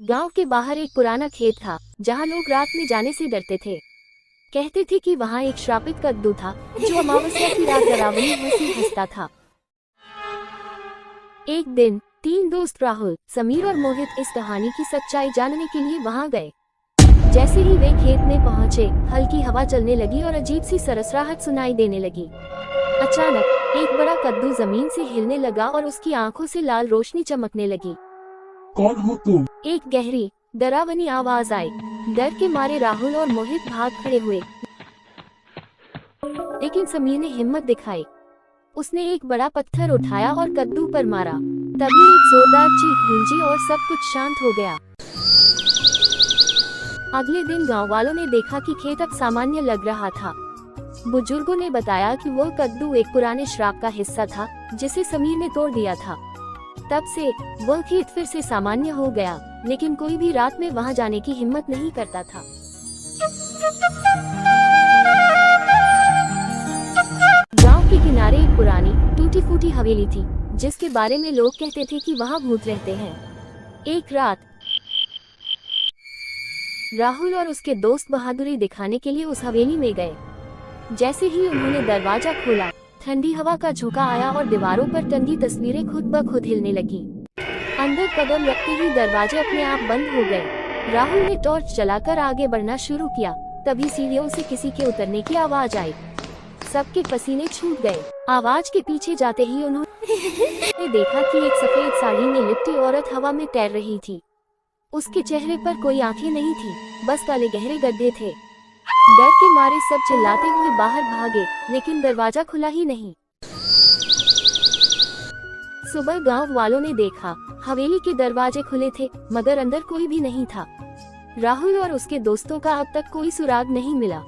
गांव के बाहर एक पुराना खेत था जहां लोग रात में जाने से डरते थे। कहते थे कि वहां एक श्रापित कद्दू था जो अमावस्या की रात डरावनी हंसी हंसता था। एक दिन तीन दोस्त राहुल, समीर और मोहित इस कहानी की सच्चाई जानने के लिए वहां गए। जैसे ही वे खेत में पहुंचे, हल्की हवा चलने लगी और अजीब सी सरसराहट सुनाई देने लगी। अचानक एक बड़ा कद्दू जमीन से हिलने लगा और उसकी आंखों से लाल रोशनी चमकने लगी। कौन हो तुम? एक गहरी डरावनी आवाज आई। डर के मारे राहुल और मोहित भाग खड़े हुए, लेकिन समीर ने हिम्मत दिखाई। उसने एक बड़ा पत्थर उठाया और कद्दू पर मारा। तभी एक जोरदार चीख गूंजी और सब कुछ शांत हो गया। अगले दिन गांव वालों ने देखा कि खेत अब सामान्य लग रहा था। बुजुर्गों ने बताया कि वो कद्दू एक पुराने श्राप का हिस्सा था जिसे समीर ने तोड़ दिया था। तब से वह खेत फिर से सामान्य हो गया, लेकिन कोई भी रात में वहां जाने की हिम्मत नहीं करता था। गांव के किनारे एक पुरानी टूटी फूटी हवेली थी जिसके बारे में लोग कहते थे कि वहां भूत रहते हैं। एक रात राहुल और उसके दोस्त बहादुरी दिखाने के लिए उस हवेली में गए। जैसे ही उन्होंने दरवाजा खोला, ठंडी हवा का झोंका आया और दीवारों पर टंगी तस्वीरें खुद ब खुद हिलने लगी। अंदर कदम रखते ही दरवाजे अपने आप बंद हो गए। राहुल ने टॉर्च जलाकर आगे बढ़ना शुरू किया। तभी सीढ़ियों से किसी के उतरने की आवाज आई। सबके पसीने छूट गए। आवाज के पीछे जाते ही उन्होंने देखा कि एक सफेद साड़ी में लिपटी औरत हवा में तैर रही थी। उसके चेहरे पर कोई आंखें नहीं थी, बस काले गहरे गड्ढे थे। डर के मारे सब चिल्लाते हुए बाहर भागे, लेकिन दरवाजा खुला ही नहीं। सुबह गांव वालों ने देखा, हवेली के दरवाजे खुले थे मगर अंदर कोई भी नहीं था। राहुल और उसके दोस्तों का अब तक कोई सुराग नहीं मिला।